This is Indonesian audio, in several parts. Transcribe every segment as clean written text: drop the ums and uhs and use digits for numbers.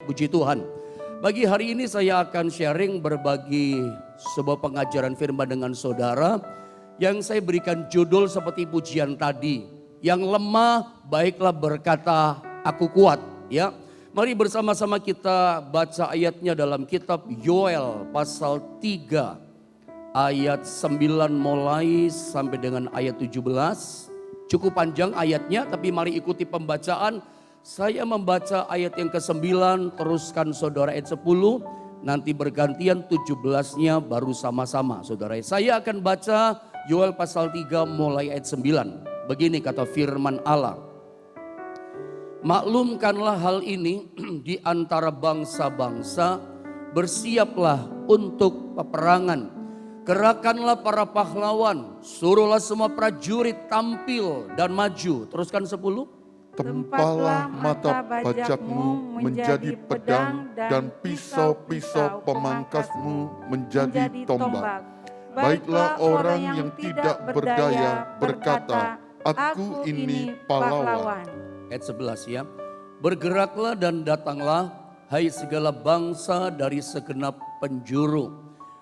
puji Tuhan. Bagi hari ini saya akan sharing berbagi sebuah pengajaran firman dengan saudara yang saya berikan judul seperti pujian tadi. Yang lemah baiklah berkata aku kuat, ya. Mari bersama-sama kita baca ayatnya dalam kitab Yoel pasal 3 ayat 9 mulai sampai dengan ayat 17. Cukup panjang ayatnya, tapi mari ikuti pembacaan. Saya membaca ayat yang ke-9, teruskan saudara ayat 10. Nanti bergantian 17-nya baru sama-sama saudara. Saya akan baca Yoel pasal 3 mulai ayat 9. Begini kata firman Allah. Maklumkanlah hal ini di antara bangsa-bangsa, bersiaplah untuk peperangan. Gerakanlah para pahlawan, suruhlah semua prajurit tampil dan maju. Teruskan 10. Tempalah mata bajakmu menjadi pedang dan pisau-pisau pemangkasmu menjadi tombak. Baiklah orang yang tidak berdaya berkata, aku ini pahlawan. Ayat 11 ya. Bergeraklah dan datanglah, hai segala bangsa dari segenap penjuru.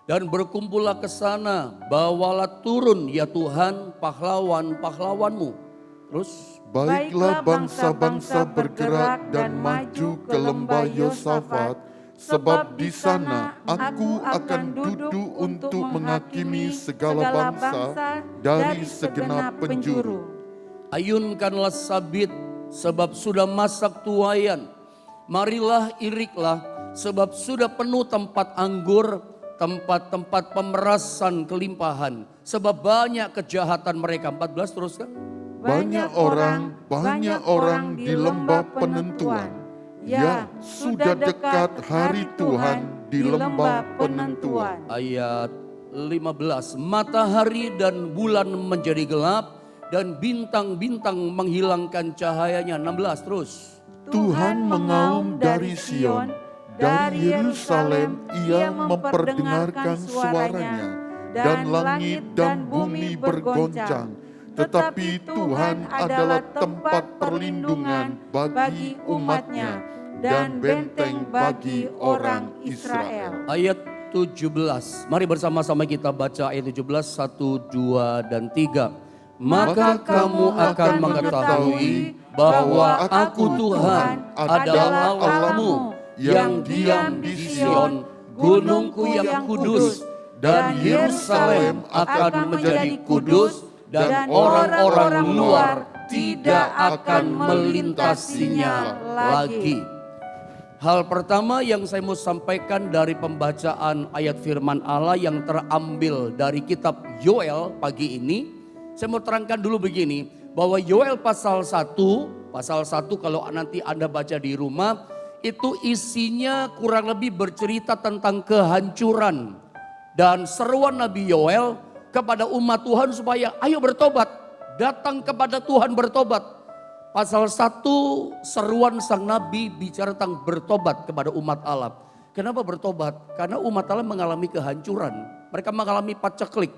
Dan berkumpullah ke sana, bawalah turun ya Tuhan pahlawan-pahlawanmu. Terus. Baiklah bangsa-bangsa bergerak dan maju ke lembah Yosafat, sebab di sana aku akan duduk untuk menghakimi segala bangsa dari segenap penjuru. Ayunkanlah sabit, sebab sudah masak tuayan. Marilah iriklah, sebab sudah penuh tempat anggur, tempat-tempat pemerasan kelimpahan. Sebab banyak kejahatan mereka. 14 teruskan. Banyak orang di lembah penentuan. Ya, sudah dekat hari Tuhan di lembah penentuan. Ayat 15. Matahari dan bulan menjadi gelap dan bintang-bintang menghilangkan cahayanya. 16 terus. Tuhan mengaum dari Sion, dari Yerusalem ia memperdengarkan suaranya, dan langit dan bumi bergoncang. Tetapi Tuhan adalah tempat perlindungan bagi umatnya dan benteng bagi orang Israel. Ayat 17, mari bersama-sama kita baca ayat 17, 1, 2, dan 3. Maka kamu akan mengetahui bahwa aku Tuhan adalah Allahmu yang diam di Sion, gunungku yang kudus, dan Yerusalem akan menjadi kudus, dan orang-orang luar tidak akan melintasinya lagi. Hal pertama yang saya mau sampaikan dari pembacaan ayat firman Allah yang terambil dari kitab Yoel pagi ini, saya mau terangkan dulu begini, bahwa Yoel pasal 1 kalau nanti Anda baca di rumah, itu isinya kurang lebih bercerita tentang kehancuran dan seruan Nabi Yoel kepada umat Tuhan supaya ayo bertobat, datang kepada Tuhan bertobat. Pasal 1 seruan sang Nabi bicara tentang bertobat kepada umat Allah. Kenapa bertobat? Karena umat Allah mengalami kehancuran, mereka mengalami paceklik,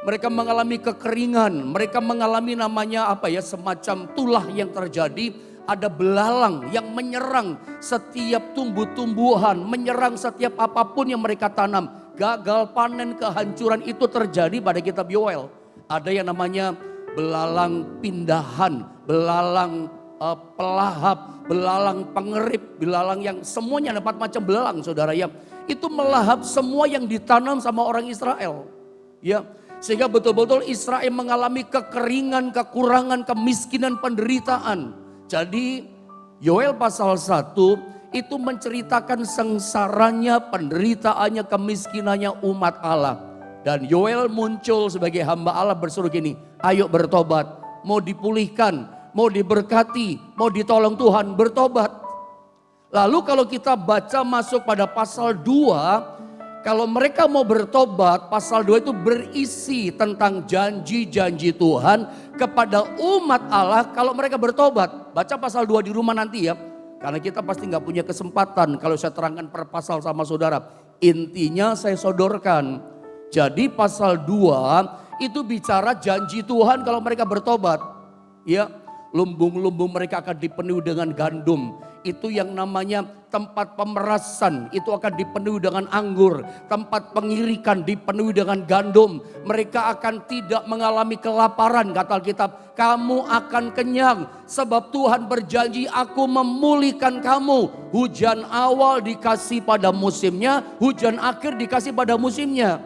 mereka mengalami kekeringan, mereka mengalami namanya semacam tulah yang terjadi. Ada belalang yang menyerang setiap tumbuh-tumbuhan, menyerang setiap apapun yang mereka tanam. Gagal panen, kehancuran itu terjadi pada kitab Yoel. Ada yang namanya belalang pindahan, belalang pelahap, belalang pengerip, belalang yang semuanya dapat macam belalang saudara ya. Itu melahap semua yang ditanam sama orang Israel. Ya, sehingga betul-betul Israel mengalami kekeringan, kekurangan, kemiskinan, penderitaan. Jadi Yoel pasal 1 itu menceritakan sengsaranya, penderitaannya, kemiskinannya umat Allah. Dan Yoel muncul sebagai hamba Allah bersuruh gini, ayo bertobat, mau dipulihkan, mau diberkati, mau ditolong Tuhan, bertobat. Lalu kalau kita baca masuk pada pasal 2, kalau mereka mau bertobat, pasal 2 itu berisi tentang janji-janji Tuhan kepada umat Allah kalau mereka bertobat. Baca pasal 2 di rumah nanti ya. Karena kita pasti gak punya kesempatan kalau saya terangkan per pasal sama saudara. Intinya saya sodorkan. Jadi pasal 2 itu bicara janji Tuhan kalau mereka bertobat. Ya, lumbung-lumbung mereka akan dipenuhi dengan gandum. Itu yang namanya tempat pemerasan, itu akan dipenuhi dengan anggur. Tempat pengirikan dipenuhi dengan gandum. Mereka akan tidak mengalami kelaparan, kata Alkitab. Kamu akan kenyang sebab Tuhan berjanji, aku memulihkan kamu. Hujan awal dikasih pada musimnya, hujan akhir dikasih pada musimnya.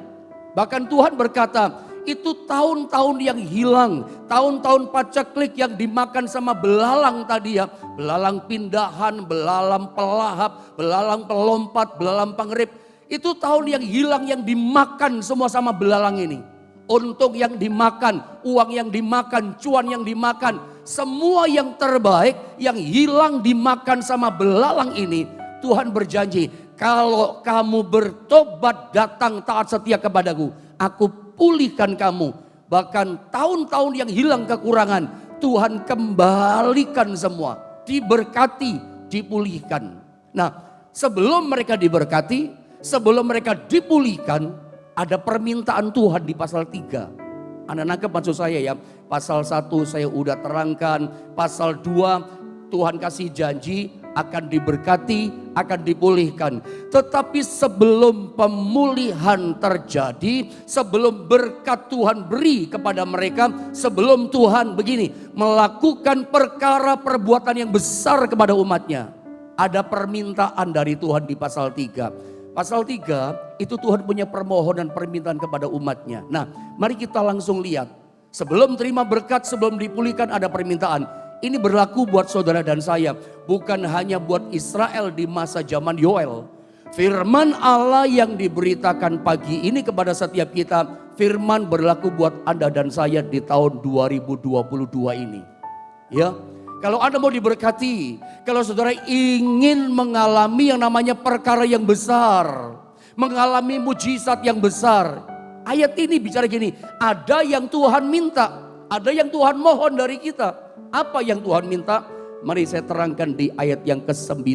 Bahkan Tuhan berkata, itu tahun-tahun yang hilang, tahun-tahun paceklik yang dimakan sama belalang tadi ya. Belalang pindahan, belalang pelahap, belalang pelompat, belalang pengerip. Itu tahun yang hilang yang dimakan semua sama belalang ini. Untung yang dimakan, uang yang dimakan, cuan yang dimakan. Semua yang terbaik yang hilang dimakan sama belalang ini. Tuhan berjanji, kalau kamu bertobat datang taat setia kepadaku, aku pulihkan kamu. Bahkan tahun-tahun yang hilang kekurangan, Tuhan kembalikan semua. Diberkati, dipulihkan. Nah, sebelum mereka diberkati, sebelum mereka dipulihkan, ada permintaan Tuhan di pasal 3. Anda nangkep maksud saya ya. Pasal 1 saya udah terangkan. Pasal 2 Tuhan kasih janji akan diberkati, akan dipulihkan. Tetapi sebelum pemulihan terjadi, sebelum berkat Tuhan beri kepada mereka, sebelum Tuhan begini, melakukan perkara perbuatan yang besar kepada umatnya, ada permintaan dari Tuhan di pasal 3. Pasal 3 itu Tuhan punya permohonan permintaan kepada umatnya. Nah, mari kita langsung lihat. Sebelum terima berkat, sebelum dipulihkan ada permintaan. Ini berlaku buat saudara dan saya. Bukan hanya buat Israel di masa zaman Yoel. Firman Allah yang diberitakan pagi ini kepada setiap kita. Firman berlaku buat Anda dan saya di tahun 2022 ini. Ya, kalau Anda mau diberkati. Kalau saudara ingin mengalami yang namanya perkara yang besar. Mengalami mujizat yang besar. Ayat ini bicara gini. Ada yang Tuhan minta. Ada yang Tuhan mohon dari kita. Apa yang Tuhan minta? Mari saya terangkan di ayat yang ke-9.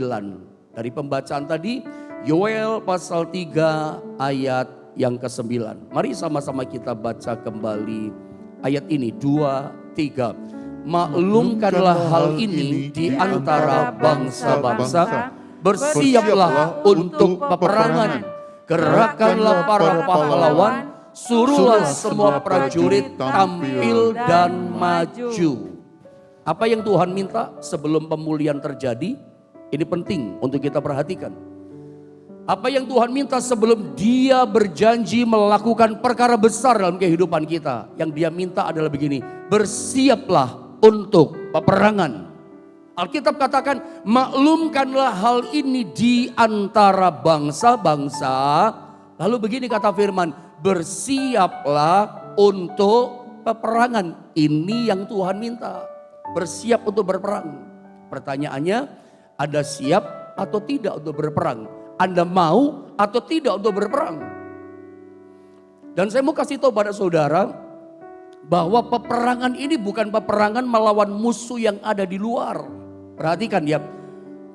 Dari pembacaan tadi, Yoel pasal 3 ayat yang ke-9. Mari sama-sama kita baca kembali ayat ini, 2, 3. Maklumkanlah hal ini di antara bangsa-bangsa, bersiaplah untuk peperangan, gerakkanlah para pahlawan, suruhlah semua prajurit tampil dan maju. Apa yang Tuhan minta sebelum pemulihan terjadi? Ini penting untuk kita perhatikan. Apa yang Tuhan minta sebelum Dia berjanji melakukan perkara besar dalam kehidupan kita? Yang Dia minta adalah begini, bersiaplah untuk peperangan. Alkitab katakan, maklumkanlah hal ini di antara bangsa-bangsa. Lalu begini kata firman, bersiaplah untuk peperangan. Ini yang Tuhan minta. Bersiap untuk berperang. Pertanyaannya, Anda siap atau tidak untuk berperang? Anda mau atau tidak untuk berperang? Dan saya mau kasih tahu pada saudara bahwa peperangan ini bukan peperangan melawan musuh yang ada di luar. Perhatikan ya,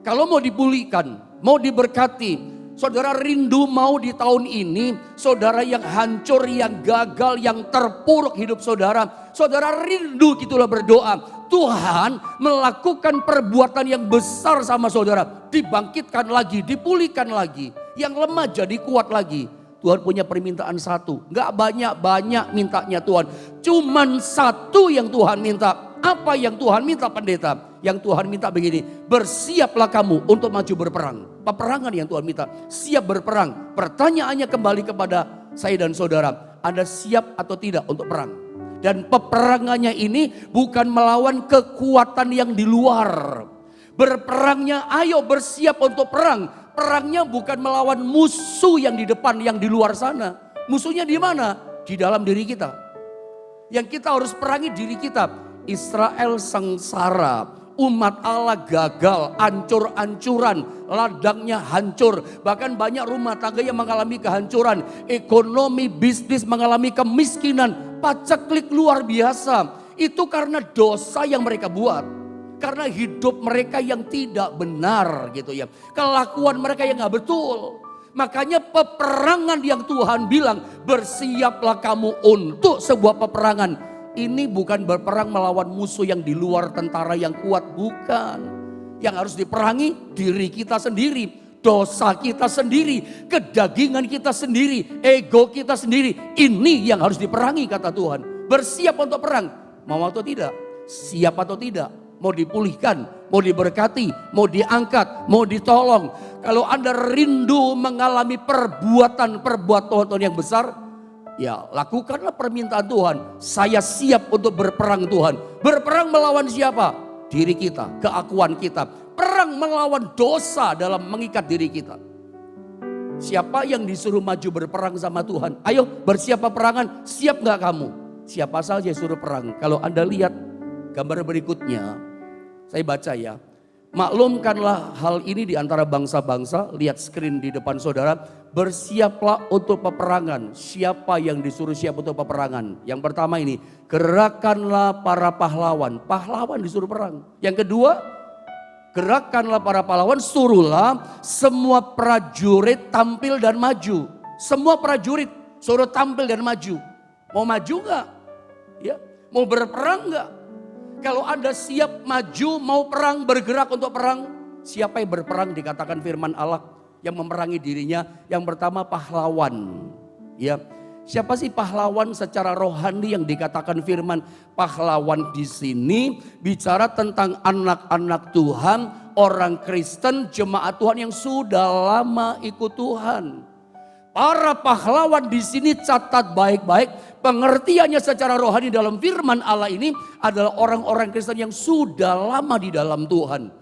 kalau mau dipulihkan, mau diberkati, saudara rindu mau di tahun ini, saudara yang hancur, yang gagal, yang terpuruk hidup saudara. Saudara rindu gitulah berdoa. Tuhan melakukan perbuatan yang besar sama saudara. Dibangkitkan lagi, dipulihkan lagi. Yang lemah jadi kuat lagi. Tuhan punya permintaan satu. Gak banyak-banyak mintanya Tuhan. Cuman satu yang Tuhan minta. Apa yang Tuhan minta pendeta? Yang Tuhan minta begini. Bersiaplah kamu untuk maju berperang. Peperangan yang Tuhan minta. Siap berperang. Pertanyaannya kembali kepada saya dan saudara. Anda siap atau tidak untuk perang? Dan peperangannya ini bukan melawan kekuatan yang di luar. Berperangnya ayo bersiap untuk perang. Perangnya bukan melawan musuh yang di depan, yang di luar sana. Musuhnya di mana? Di dalam diri kita. Yang kita harus perangi diri kita. Israel sengsara, umat Allah gagal, ancur-ancuran, ladangnya hancur. Bahkan banyak rumah tangga yang mengalami kehancuran. Ekonomi, bisnis mengalami kemiskinan, paceklik luar biasa. Itu karena dosa yang mereka buat. Karena hidup mereka yang tidak benar gitu ya. Kelakuan mereka yang gak betul. Makanya peperangan yang Tuhan bilang, bersiaplah kamu untuk sebuah peperangan. Ini bukan berperang melawan musuh yang di luar tentara yang kuat, bukan. Yang harus diperangi diri kita sendiri, dosa kita sendiri, kedagingan kita sendiri, ego kita sendiri. Ini yang harus diperangi kata Tuhan. Bersiap untuk perang, mau atau tidak? Siap atau tidak? Mau dipulihkan, mau diberkati, mau diangkat, mau ditolong. Kalau Anda rindu mengalami perbuatan yang besar, ya lakukanlah permintaan Tuhan. Saya siap untuk berperang Tuhan. Berperang melawan siapa? Diri kita, keakuan kita. Perang melawan dosa dalam mengikat diri kita. Siapa yang disuruh maju berperang sama Tuhan? Ayo bersiap peperangan, siap gak kamu? Siapa saja suruh perang. Kalau Anda lihat gambar berikutnya, saya baca ya. Maklumkanlah hal ini di antara bangsa-bangsa. Lihat screen di depan saudara. Bersiaplah untuk peperangan. Siapa yang disuruh siap untuk peperangan? Yang pertama ini, gerakanlah para pahlawan. Pahlawan disuruh perang. Yang kedua, gerakanlah para pahlawan, suruhlah semua prajurit tampil dan maju. Semua prajurit suruh tampil dan maju. Mau maju gak? Ya, mau berperang gak? Kalau Anda siap maju, mau perang, bergerak untuk perang. Siapa yang berperang dikatakan firman Allah yang memerangi dirinya. Yang pertama pahlawan. Ya, siapa sih pahlawan secara rohani yang dikatakan firman? Pahlawan di sini bicara tentang anak-anak Tuhan, orang Kristen, jemaat Tuhan yang sudah lama ikut Tuhan. Para pahlawan di sini catat baik-baik, pengertiannya secara rohani dalam firman Allah ini adalah orang-orang Kristen yang sudah lama di dalam Tuhan.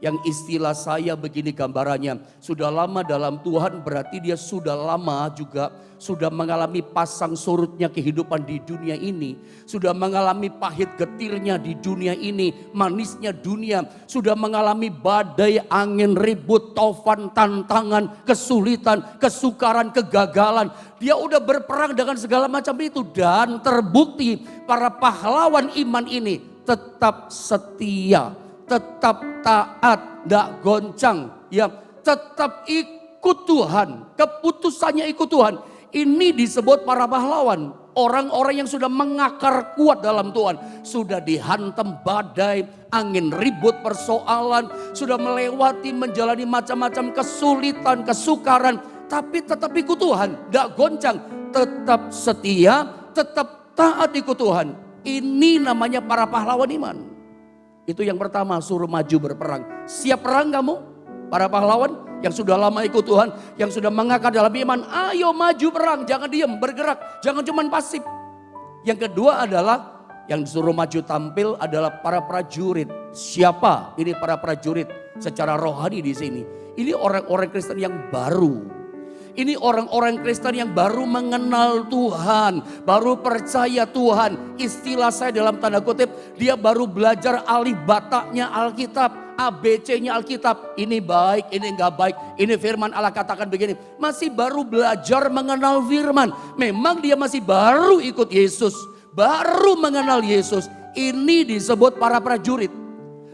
Yang istilah saya begini gambarannya, sudah lama dalam Tuhan berarti dia sudah lama juga sudah mengalami pasang surutnya kehidupan di dunia ini. Sudah mengalami pahit getirnya di dunia ini, manisnya dunia. Sudah mengalami badai, angin, ribut, taufan, tantangan, kesulitan, kesukaran, kegagalan. Dia udah berperang dengan segala macam itu dan terbukti para pahlawan iman ini tetap setia, tetap taat, tidak goncang, ya, tetap ikut Tuhan, keputusannya ikut Tuhan. Ini disebut para pahlawan, orang-orang yang sudah mengakar kuat dalam Tuhan, sudah dihantam badai, angin ribut, persoalan, sudah melewati menjalani macam-macam kesulitan, kesukaran, tapi tetap ikut Tuhan, tidak goncang, tetap setia, tetap taat ikut Tuhan. Ini namanya para pahlawan iman. Itu yang pertama, suruh maju berperang. Siap perang kamu? Para pahlawan yang sudah lama ikut Tuhan, yang sudah mengakar dalam iman, ayo maju perang, jangan diam, bergerak, jangan cuma pasif. Yang kedua adalah yang disuruh maju tampil adalah para prajurit. Siapa ini para prajurit secara rohani di sini? Ini orang-orang Kristen yang baru. Ini orang-orang Kristen yang baru mengenal Tuhan, baru percaya Tuhan. Istilah saya dalam tanda kutip, dia baru belajar alif bataknya Alkitab, ABC-nya Alkitab. Ini baik, ini enggak baik, ini firman Allah katakan begini. Masih baru belajar mengenal firman. Memang dia masih baru ikut Yesus, baru mengenal Yesus. Ini disebut para prajurit.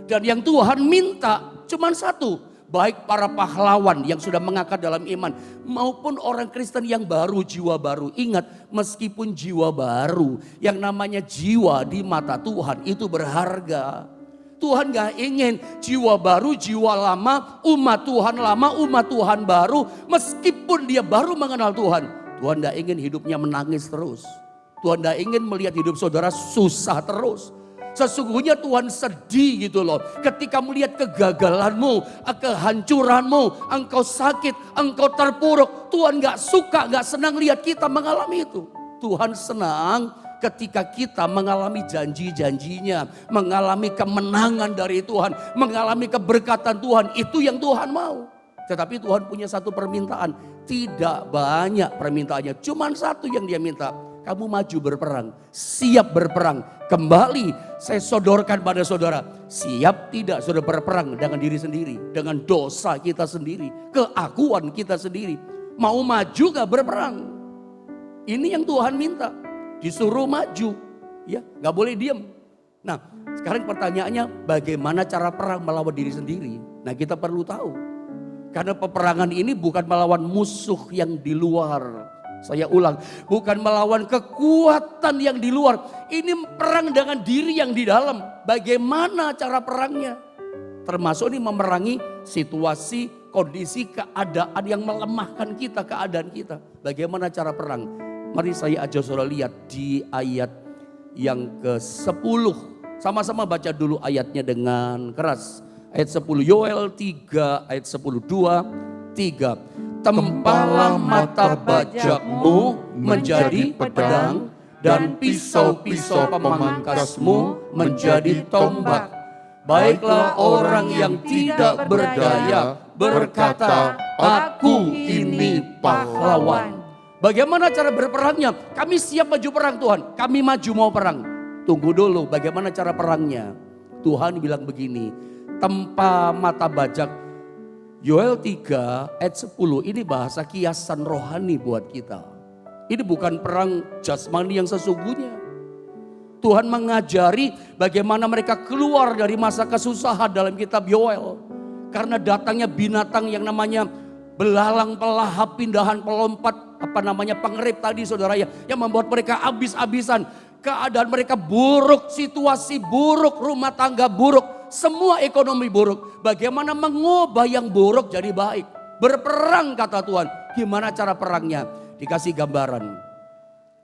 Dan yang Tuhan minta cuma satu. Baik para pahlawan yang sudah mengakar dalam iman maupun orang Kristen yang baru, jiwa baru. Ingat, meskipun jiwa baru, yang namanya jiwa di mata Tuhan itu berharga. Tuhan gak ingin jiwa baru, jiwa lama, umat Tuhan lama, umat Tuhan baru. Meskipun dia baru mengenal Tuhan, Tuhan gak ingin hidupnya menangis terus. Tuhan gak ingin melihat hidup saudara susah terus. Sesungguhnya Tuhan sedih gitu loh. Ketika melihat kegagalanmu, kehancuranmu, engkau sakit, engkau terpuruk. Tuhan gak suka, gak senang lihat kita mengalami itu. Tuhan senang ketika kita mengalami janji-janjinya. Mengalami kemenangan dari Tuhan. Mengalami keberkatan Tuhan. Itu yang Tuhan mau. Tetapi Tuhan punya satu permintaan. Tidak banyak permintaannya. Cuma satu yang dia minta. Kamu maju berperang, siap berperang. Kembali saya sodorkan pada saudara, siap tidak sudah berperang dengan diri sendiri, dengan dosa kita sendiri, keakuan kita sendiri. Mau maju gak berperang? Ini yang Tuhan minta, disuruh maju, ya, gak boleh diam. Nah, sekarang pertanyaannya bagaimana cara perang melawan diri sendiri? Nah, kita perlu tahu. Karena peperangan ini bukan melawan musuh yang di luar. Saya ulang, bukan melawan kekuatan yang di luar. Ini perang dengan diri yang di dalam. Bagaimana cara perangnya? Termasuk ini memerangi situasi, kondisi, keadaan yang melemahkan kita, keadaan kita. Bagaimana cara perang? Mari saya ajak saudara lihat di ayat yang ke-10. Sama-sama baca dulu ayatnya dengan keras. Ayat 10, Yoel 3 ayat 10, 2, 3. Tempalah mata bajakmu menjadi pedang dan pisau-pisau pemangkasmu menjadi tombak. Baiklah orang yang tidak berdaya berkata, aku ini pahlawan. Bagaimana cara berperangnya? Kami siap maju perang Tuhan, kami maju mau perang. Tunggu dulu, bagaimana cara perangnya? Tuhan bilang begini, tempa mata bajak. Yoel 3 ayat 10 ini bahasa kiasan rohani buat kita. Ini bukan perang jasmani yang sesungguhnya. Tuhan mengajari bagaimana mereka keluar dari masa kesusahan dalam kitab Yoel. Karena datangnya binatang yang namanya belalang, pelahap, pindahan, pelompat, pengerip tadi saudara ya. Yang membuat mereka habis-habisan. Keadaan mereka buruk, situasi buruk, rumah tangga buruk. Semua ekonomi buruk. Bagaimana mengubah yang buruk jadi baik. Berperang kata Tuhan. Gimana cara perangnya? Dikasih gambaran.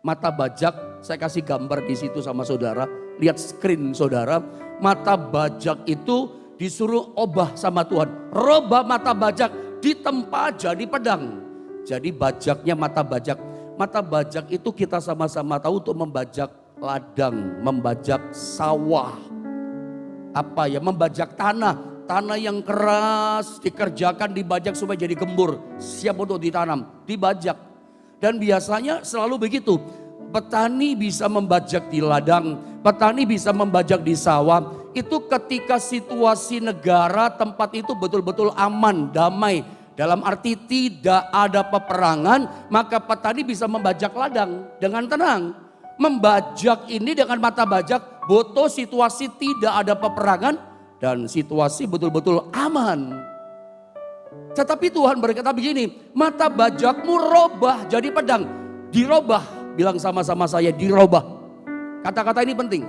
Mata bajak, saya kasih gambar di situ sama saudara. Lihat screen saudara. Mata bajak itu disuruh obah sama Tuhan. Robah mata bajak, ditempa jadi pedang. Jadi bajaknya mata bajak. Mata bajak itu kita sama-sama tahu untuk membajak ladang, membajak sawah. Membajak tanah. Tanah yang keras dikerjakan, dibajak supaya jadi gembur. Siap untuk ditanam, dibajak. Dan biasanya selalu begitu. Petani bisa membajak di ladang, petani bisa membajak di sawah. Itu ketika situasi negara tempat itu betul-betul aman, damai. Dalam arti tidak ada peperangan, maka petani bisa membajak ladang dengan tenang. Membajak ini dengan mata bajak, butuh situasi tidak ada peperangan dan situasi betul-betul aman. Tetapi Tuhan berkata begini, mata bajakmu robah jadi pedang. Dirobah, bilang sama-sama saya dirobah. Kata-kata ini penting.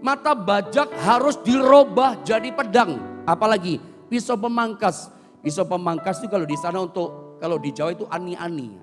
Mata bajak harus dirobah jadi pedang. Apalagi pisau pemangkas. Pisau pemangkas itu kalau di sana kalau di Jawa itu ani-ani,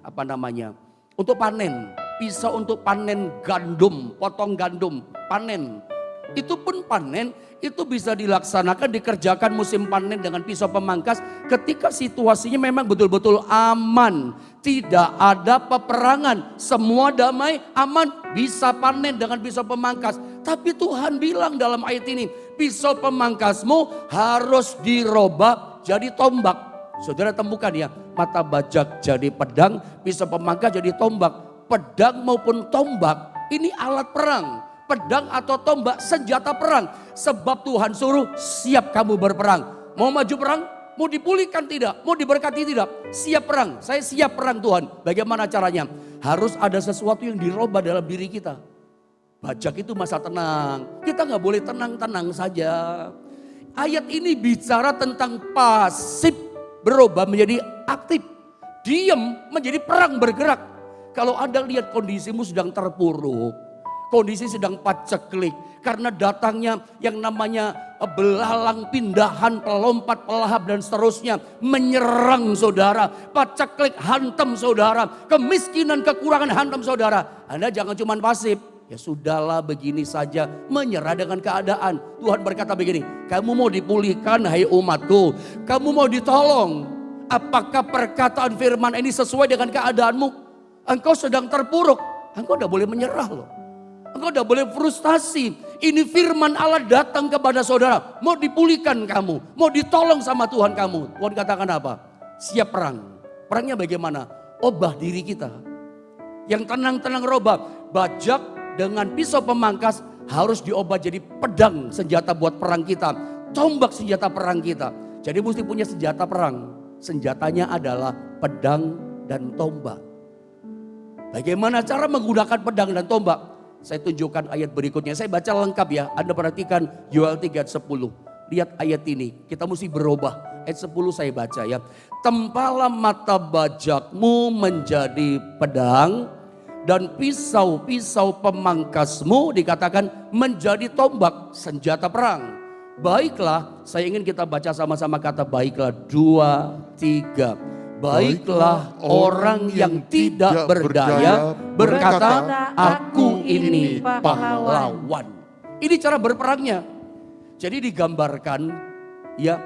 untuk panen. Pisau untuk panen gandum, potong gandum, panen. Itu pun panen, itu bisa dilaksanakan, dikerjakan musim panen dengan pisau pemangkas ketika situasinya memang betul-betul aman. Tidak ada peperangan, semua damai, aman, bisa panen dengan pisau pemangkas. Tapi Tuhan bilang dalam ayat ini, pisau pemangkasmu harus dirobah jadi tombak. Saudara temukan ya, mata bajak jadi pedang, pisau pemangkas jadi tombak. Pedang maupun tombak, ini alat perang. Pedang atau tombak senjata perang. Sebab Tuhan suruh siap kamu berperang. Mau maju perang? Mau dipulihkan tidak? Mau diberkati tidak? Siap perang. Saya siap perang Tuhan. Bagaimana caranya? Harus ada sesuatu yang dirubah dalam diri kita. Bajak itu masa tenang. Kita gak boleh tenang-tenang saja. Ayat ini bicara tentang pasif berubah menjadi aktif. Diam menjadi perang bergerak. Kalau Anda lihat kondisimu sedang terpuruk. Kondisi sedang paceklik karena datangnya yang namanya belalang, pindahan, pelompat, pelahap dan seterusnya menyerang saudara. Paceklik hantam saudara, kemiskinan, kekurangan hantam saudara. Anda jangan cuma pasif. Ya sudahlah begini saja, menyerah dengan keadaan. Tuhan berkata begini, kamu mau dipulihkan hai umatku, kamu mau ditolong. Apakah perkataan firman ini sesuai dengan keadaanmu? Engkau sedang terpuruk, engkau tidak boleh menyerah loh. Engkau tidak boleh frustasi. Ini firman Allah datang kepada saudara. Mau dipulihkan kamu. Mau ditolong sama Tuhan kamu. Tuhan katakan apa? Siap perang. Perangnya bagaimana? Obah diri kita. Yang tenang-tenang robah. Bajak dengan pisau pemangkas harus diobah jadi pedang senjata buat perang kita. Tombak senjata perang kita. Jadi mesti punya senjata perang. Senjatanya adalah pedang dan tombak. Bagaimana cara menggunakan pedang dan tombak? Saya tunjukkan ayat berikutnya. Saya baca lengkap ya. Anda perhatikan Yoel 3 ayat 10. Lihat ayat ini. Kita mesti berubah. Ayat 10 saya baca ya. Tempalah mata bajakmu menjadi pedang. Dan pisau-pisau pemangkasmu dikatakan menjadi tombak senjata perang. Baiklah, saya ingin kita baca sama-sama kata baiklah. 2, 3. Baiklah orang yang tidak berdaya berkata, aku ini pahlawan. Ini cara berperangnya. Jadi digambarkan ya,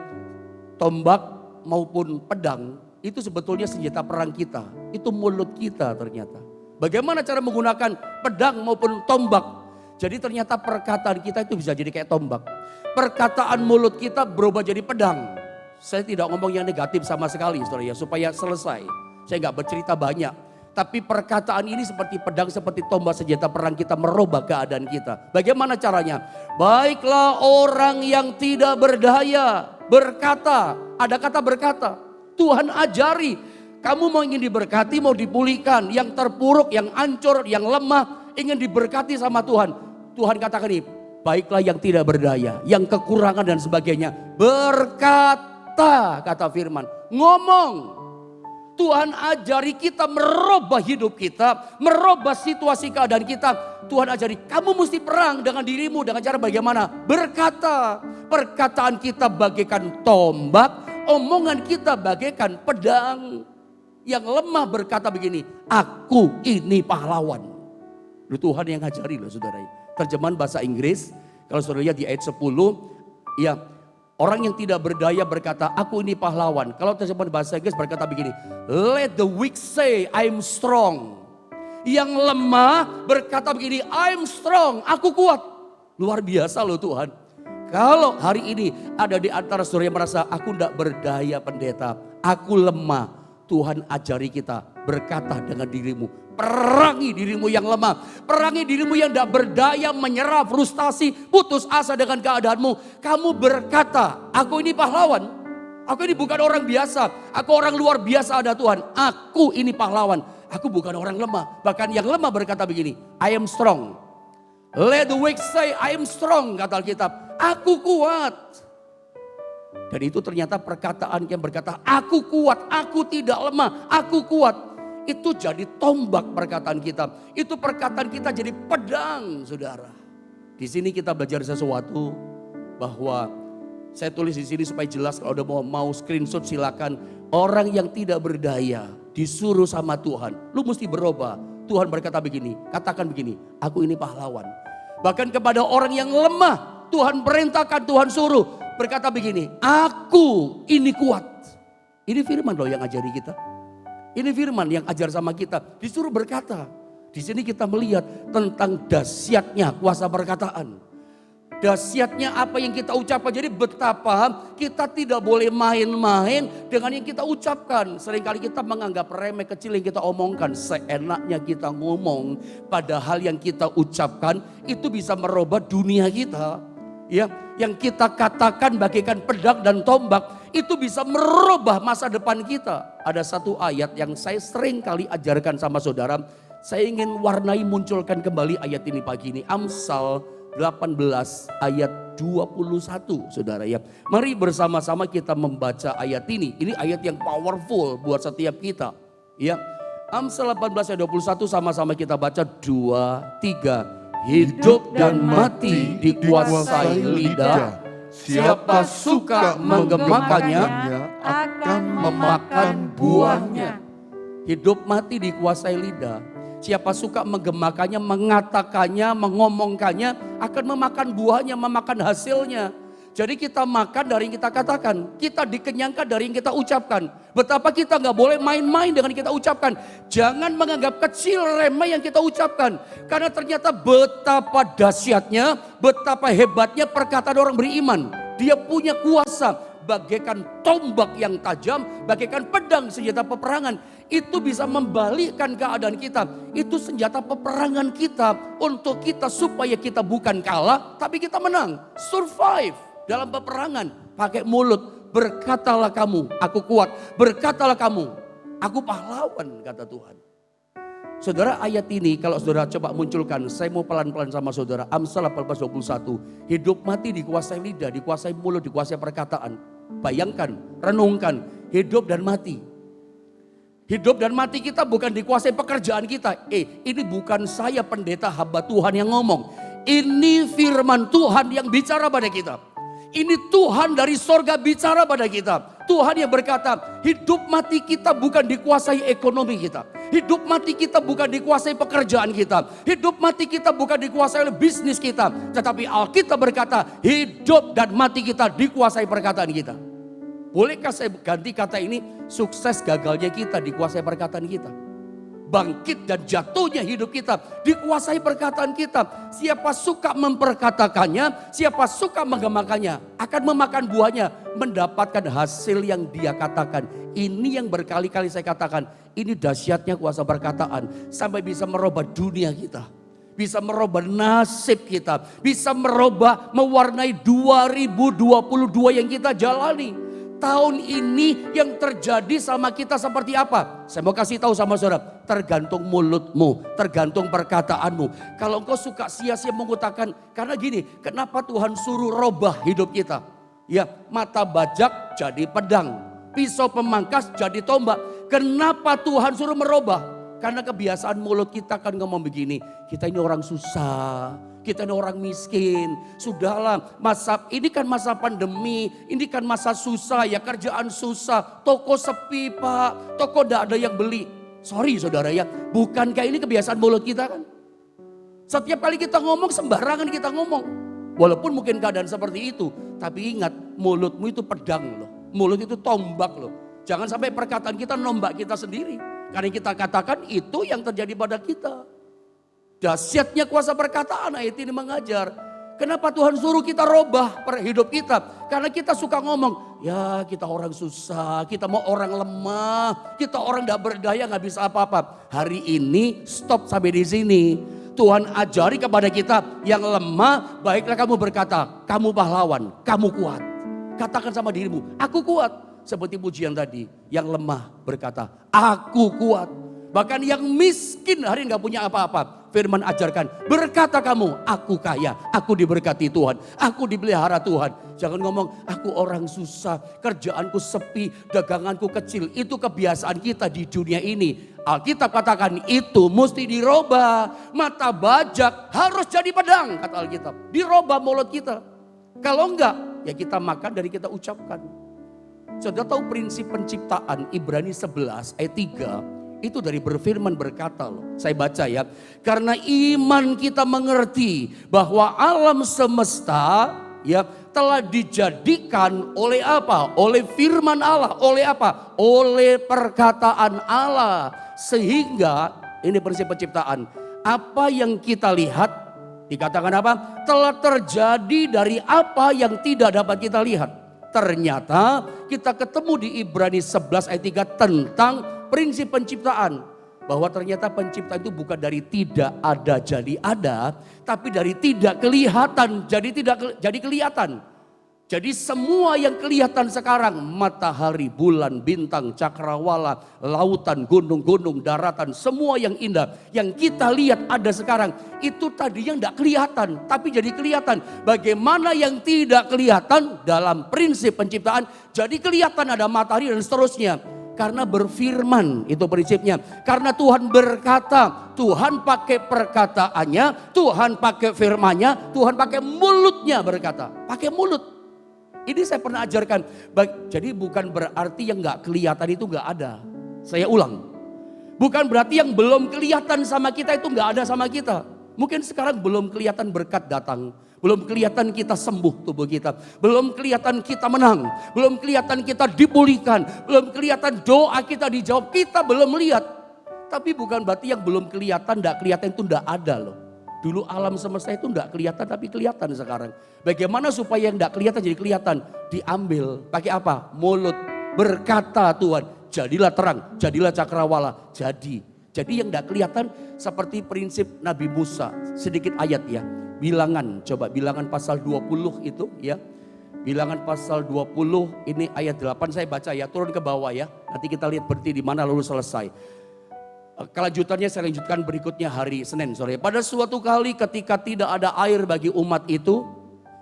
tombak maupun pedang itu sebetulnya senjata perang kita. Itu mulut kita ternyata. Bagaimana cara menggunakan pedang maupun tombak? Jadi ternyata perkataan kita itu bisa jadi kayak tombak. Perkataan mulut kita berubah jadi pedang. Saya tidak ngomong yang negatif sama sekali saudara ya, supaya selesai. Saya nggak bercerita banyak. Tapi perkataan ini seperti pedang, seperti tombak senjata perang kita, merubah keadaan kita. Bagaimana caranya? Baiklah orang yang tidak berdaya berkata. Ada kata berkata. Tuhan ajari. Kamu mau ingin diberkati, mau dipulihkan. Yang terpuruk, yang hancur, yang lemah, ingin diberkati sama Tuhan. Tuhan katakan ini, baiklah yang tidak berdaya, yang kekurangan dan sebagainya. Berkata, kata firman, ngomong. Tuhan ajari kita merubah hidup kita, merubah situasi keadaan kita. Tuhan ajari, kamu mesti perang dengan dirimu dengan cara bagaimana? Berkata. Perkataan kita bagaikan tombak, omongan kita bagaikan pedang. Yang lemah berkata begini, aku ini pahlawan. Tuhan yang ngajari loh saudara. Terjemahan bahasa Inggris, kalau saudara lihat di ayat 10, ya orang yang tidak berdaya berkata, aku ini pahlawan. Kalau terjemahan bahasa Inggris berkata begini, let the weak say I'm strong. Yang lemah berkata begini, I'm strong, aku kuat. Luar biasa loh Tuhan. Kalau hari ini ada di antara saudara yang merasa, aku tidak berdaya pendeta, aku lemah. Tuhan ajari kita berkata dengan dirimu, perangi dirimu yang lemah, perangi dirimu yang tidak berdaya, menyerah, frustasi, putus asa dengan keadaanmu. Kamu berkata, aku ini pahlawan, aku ini bukan orang biasa, aku orang luar biasa ada Tuhan, aku ini pahlawan, aku bukan orang lemah. Bahkan yang lemah berkata begini, I am strong. Let the weak say I am strong, kata Alkitab, aku kuat. Dan itu ternyata perkataan yang berkata, aku kuat, aku tidak lemah, aku kuat. Itu jadi tombak perkataan kita. Itu perkataan kita jadi pedang, saudara. Di sini kita belajar sesuatu bahwa saya tulis di sini supaya jelas, kalau udah mau screenshot silakan. Orang yang tidak berdaya disuruh sama Tuhan, lu mesti berubah. Tuhan berkata begini, katakan begini, aku ini pahlawan. Bahkan kepada orang yang lemah, Tuhan perintahkan, Tuhan suruh. Berkata begini, aku ini kuat. Ini firman loh yang ajari kita. Ini firman yang ajar sama kita. Disuruh berkata. Di sini kita melihat tentang dahsyatnya kuasa perkataan. Dahsyatnya apa yang kita ucapkan. Jadi betapa kita tidak boleh main-main dengan yang kita ucapkan. Seringkali kita menganggap remeh kecil yang kita omongkan. Seenaknya kita ngomong. Padahal yang kita ucapkan itu bisa merubah dunia kita. Ya, yang kita katakan bagaikan pedang dan tombak itu bisa merubah masa depan kita. Ada satu ayat yang saya sering kali ajarkan sama saudara. Saya ingin warnai, munculkan kembali ayat ini pagi ini. Amsal 18 ayat 21 saudara ya. Mari bersama-sama kita membaca ayat ini. Ini ayat yang powerful buat setiap kita. Ya, Amsal 18 ayat 21 sama-sama kita baca 2, 3. Hidup dan mati dikuasai lidah. Siapa suka menggemakannya akan memakan buahnya. Hidup mati dikuasai lidah. Siapa suka menggemakannya, mengatakannya, mengomongkannya akan memakan buahnya, memakan hasilnya. Jadi kita makan dari yang kita katakan. Kita dikenyangkan dari yang kita ucapkan. Betapa kita gak boleh main-main dengan yang kita ucapkan. Jangan menganggap kecil, remeh yang kita ucapkan. Karena ternyata betapa dahsyatnya, betapa hebatnya perkataan orang beriman. Dia punya kuasa bagaikan tombak yang tajam, bagaikan pedang senjata peperangan. Itu bisa membalikkan keadaan kita. Itu senjata peperangan kita untuk kita supaya kita bukan kalah tapi kita menang. Survive. Dalam peperangan, pakai mulut, berkatalah kamu, aku kuat. Berkatalah kamu, aku pahlawan, kata Tuhan. Saudara, ayat ini kalau saudara coba munculkan, saya mau pelan-pelan sama saudara. Amsal 18:21, hidup mati dikuasai lidah, dikuasai mulut, dikuasai perkataan. Bayangkan, renungkan, hidup dan mati. Hidup dan mati kita bukan dikuasai pekerjaan kita. Ini bukan saya pendeta hamba Tuhan yang ngomong. Ini firman Tuhan yang bicara pada kita. Ini Tuhan dari sorga bicara pada kita. Tuhan yang berkata, hidup mati kita bukan dikuasai ekonomi kita. Hidup mati kita bukan dikuasai pekerjaan kita. Hidup mati kita bukan dikuasai oleh bisnis kita. Tetapi Alkitab berkata, hidup dan mati kita dikuasai perkataan kita. Bolehkah saya ganti kata ini? Sukses gagalnya kita dikuasai perkataan kita. Bangkit dan jatuhnya hidup kita dikuasai perkataan kita. Siapa suka memperkatakannya, siapa suka mengemakannya, akan memakan buahnya, mendapatkan hasil yang dia katakan. Ini yang berkali-kali saya katakan, ini dahsyatnya kuasa perkataan. Sampai bisa merubah dunia kita, bisa merubah nasib kita, bisa merubah, mewarnai 2022 yang kita jalani. Tahun ini yang terjadi sama kita seperti apa? Saya mau kasih tahu sama saudara, tergantung mulutmu, tergantung perkataanmu. Kalau engkau suka sia-sia mengutakan, karena gini, kenapa Tuhan suruh robah hidup kita? Ya, mata bajak jadi pedang, pisau pemangkas jadi tombak. Kenapa Tuhan suruh merubah? Karena kebiasaan mulut kita kan ngomong begini, kita ini orang susah. Kita ini orang miskin, sudahlah ini kan masa pandemi, ini kan masa susah ya, kerjaan susah, toko sepi Pak, toko tidak ada yang beli. Sorry saudara ya, bukankah ini kebiasaan mulut kita kan? Setiap kali kita ngomong sembarangan kita ngomong. Walaupun mungkin keadaan seperti itu, tapi ingat mulutmu itu pedang loh, mulut itu tombak loh. Jangan sampai perkataan kita nombak kita sendiri, karena yang kita katakan itu yang terjadi pada kita. Dahsyatnya kuasa perkataan ayat ini mengajar. Kenapa Tuhan suruh kita robah hidup kita? Karena kita suka ngomong, ya kita orang susah, kita mau orang lemah, kita orang tidak berdaya, nggak bisa apa-apa. Hari ini stop sampai di sini. Tuhan ajari kepada kita yang lemah, baiklah kamu berkata, kamu pahlawan, kamu kuat. Katakan sama dirimu, aku kuat. Seperti pujian tadi, yang lemah berkata, aku kuat. Bahkan yang miskin hari ini nggak punya apa-apa. Firman ajarkan, berkata kamu, aku kaya, aku diberkati Tuhan, aku dipelihara Tuhan. Jangan ngomong, aku orang susah, kerjaanku sepi, daganganku kecil. Itu kebiasaan kita di dunia ini. Alkitab katakan itu mesti dirubah. Mata bajak harus jadi pedang, kata Alkitab. Dirubah mulut kita. Kalau enggak, ya kita makan dari kita ucapkan. Saudara tahu prinsip penciptaan Ibrani 11 ayat 3. Itu dari berfirman berkata loh. Saya baca ya. Karena iman kita mengerti bahwa alam semesta ya telah dijadikan oleh apa? Oleh firman Allah. Oleh apa? Oleh perkataan Allah. Sehingga ini prinsip penciptaan. Apa yang kita lihat dikatakan apa? Telah terjadi dari apa yang tidak dapat kita lihat. Ternyata kita ketemu di Ibrani 11 ayat 3 tentang prinsip penciptaan. Bahwa ternyata penciptaan itu bukan dari tidak ada jadi ada. Tapi dari tidak kelihatan jadi kelihatan. Jadi semua yang kelihatan sekarang. Matahari, bulan, bintang, cakrawala, lautan, gunung-gunung, daratan. Semua yang indah. Yang kita lihat ada sekarang. Itu tadinya tidak kelihatan. Tapi jadi kelihatan. Bagaimana yang tidak kelihatan dalam prinsip penciptaan. Jadi kelihatan ada matahari dan seterusnya. Karena berfirman, itu prinsipnya. Karena Tuhan berkata, Tuhan pakai perkataannya, Tuhan pakai firmannya, Tuhan pakai mulutnya berkata. Pakai mulut. Ini saya pernah ajarkan. Jadi bukan berarti yang gak kelihatan itu gak ada. Saya ulang. Bukan berarti yang belum kelihatan sama kita itu gak ada sama kita. Mungkin sekarang belum kelihatan berkat datang. Belum kelihatan kita sembuh tubuh kita. Belum kelihatan kita menang. Belum kelihatan kita dipulihkan. Belum kelihatan doa kita dijawab. Kita belum lihat. Tapi bukan berarti yang belum kelihatan, tidak kelihatan itu tidak ada loh. Dulu alam semesta itu tidak kelihatan tapi kelihatan sekarang. Bagaimana supaya yang tidak kelihatan jadi kelihatan? Diambil. Pakai apa? Mulut. Berkata Tuhan. Jadilah terang. Jadilah cakrawala. Jadi yang tidak kelihatan seperti prinsip Nabi Musa. Sedikit ayat ya. Bilangan, coba bilangan pasal 20 itu ya. Bilangan pasal 20 ini ayat 8 saya baca ya, turun ke bawah ya. Nanti kita lihat berhenti di mana lalu selesai. Kelanjutannya saya lanjutkan berikutnya hari Senin sore. Pada suatu kali ketika tidak ada air bagi umat itu,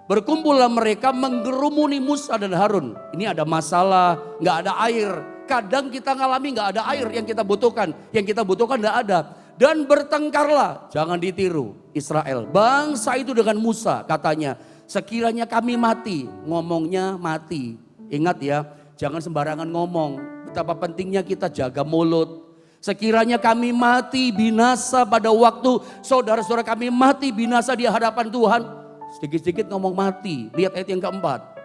berkumpullah mereka menggerumuni Musa dan Harun. Ini ada masalah, nggak ada air. Kadang kita ngalami nggak ada air yang kita butuhkan. Yang kita butuhkan nggak ada. Dan bertengkarlah, jangan ditiru Israel. Bangsa itu dengan Musa katanya, Sekiranya kami mati, ngomongnya mati. Ingat ya, jangan sembarangan ngomong. Betapa pentingnya kita jaga mulut. Sekiranya kami mati binasa pada waktu saudara-saudara kami mati binasa di hadapan Tuhan. Sedikit-sedikit ngomong mati. Lihat ayat yang keempat.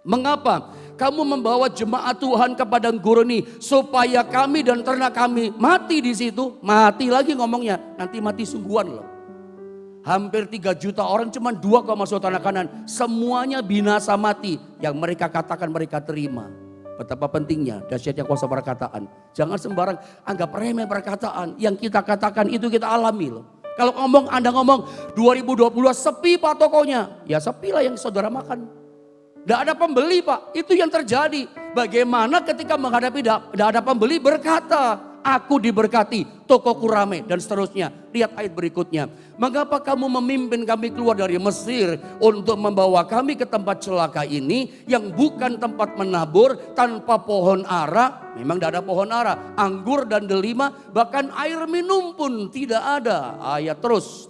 Mengapa kamu membawa jemaat Tuhan ke padang gurun ini supaya kami dan ternak kami mati di situ? Mati lagi ngomongnya, nanti mati sungguhan loh. Hampir 3 juta orang, cuma 2 kok masuk tanah Kanaan. Semuanya binasa mati. Yang mereka katakan mereka terima. Betapa pentingnya dahsyatnya kuasa perkataan. Jangan sembarang anggap remeh perkataan. Yang kita katakan itu kita alami loh. Kalau Anda ngomong 2020 sepi Pak tokonya. Ya sepi lah yang saudara makan. Tidak ada pembeli Pak. Itu yang terjadi. Bagaimana ketika menghadapi tidak ada pembeli berkata, aku diberkati, tokoku rame dan seterusnya. Lihat ayat berikutnya. Mengapa kamu memimpin kami keluar dari Mesir untuk membawa kami ke tempat celaka ini yang bukan tempat menabur, tanpa pohon ara. Memang tidak ada pohon ara, anggur dan delima, bahkan air minum pun tidak ada. Ayat terus.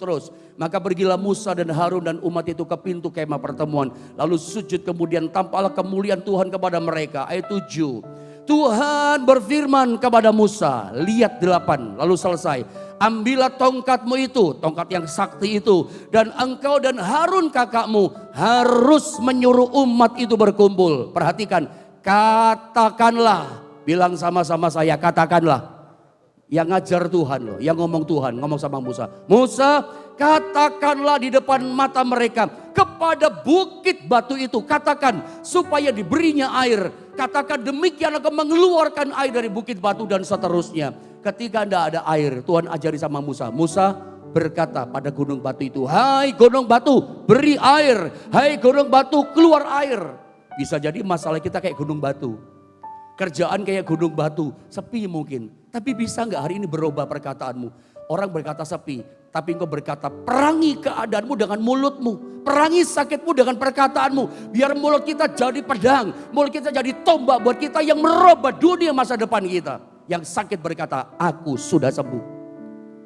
Maka pergilah Musa dan Harun dan umat itu ke pintu kemah pertemuan. Lalu sujud, kemudian tampaklah kemuliaan Tuhan kepada mereka. Ayat 7. Tuhan berfirman kepada Musa, lihat 8, lalu selesai. Ambillah tongkatmu itu, tongkat yang sakti itu. Dan engkau dan Harun kakakmu harus menyuruh umat itu berkumpul. Perhatikan, katakanlah, bilang sama-sama saya, katakanlah. Yang ngajar Tuhan loh, yang ngomong Tuhan, ngomong sama Musa. Musa, katakanlah di depan mata mereka kepada bukit batu itu. Katakan supaya diberinya air. Katakan demikian akan mengeluarkan air dari bukit batu dan seterusnya. Ketika tidak ada air, Tuhan ajari sama Musa. Musa berkata pada gunung batu itu, hai gunung batu beri air. Hai gunung batu keluar air. Bisa jadi masalah kita kayak gunung batu. Kerjaan kayak gunung batu, sepi mungkin. Tapi bisa nggak hari ini berubah perkataanmu? Orang berkata sepi, tapi engkau berkata perangi keadaanmu dengan mulutmu. Perangi sakitmu dengan perkataanmu. Biar mulut kita jadi pedang, mulut kita jadi tombak buat kita yang merubah dunia masa depan kita. Yang sakit berkata, aku sudah sembuh.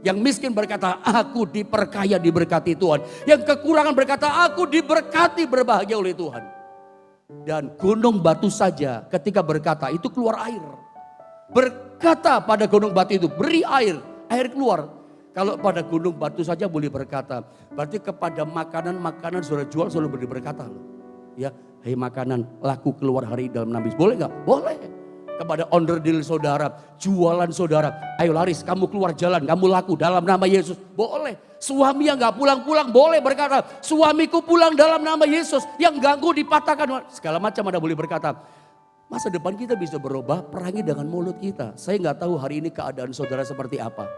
Yang miskin berkata, aku diperkaya diberkati Tuhan. Yang kekurangan berkata, aku diberkati berbahagia oleh Tuhan. Dan gunung batu saja ketika berkata itu keluar air. Berkata pada gunung batu itu beri air, air keluar. Kalau pada gunung batu saja boleh berkata, berarti kepada makanan sudah jual sudah boleh berkata loh. Ya, hei makanan laku keluar hari dalam nama Yesus. Boleh nggak? Boleh. Kepada onderdil saudara, jualan saudara, ayo laris kamu keluar jalan, kamu laku dalam nama Yesus. Boleh. Suami yang gak pulang-pulang boleh berkata, suamiku pulang dalam nama Yesus. Yang ganggu dipatahkan, segala macam ada boleh berkata. Masa depan kita bisa berubah, perangi dengan mulut kita. Saya gak tahu hari ini keadaan saudara seperti apa.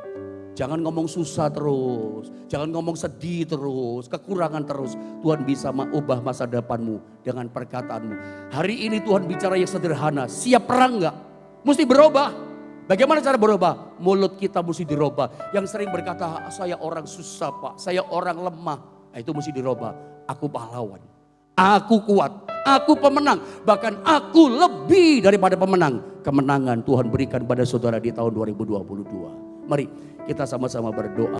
Jangan ngomong susah terus, jangan ngomong sedih terus, kekurangan terus. Tuhan bisa mengubah masa depanmu dengan perkataanmu. Hari ini Tuhan bicara yang sederhana, siap perang gak? Mesti berubah. Bagaimana cara berubah? Mulut kita mesti dirubah. Yang sering berkata, saya orang susah Pak, saya orang lemah. Nah, itu mesti dirubah. Aku pahlawan, aku kuat, aku pemenang. Bahkan aku lebih daripada pemenang. Kemenangan Tuhan berikan pada saudara di tahun 2022. Mari kita sama-sama berdoa.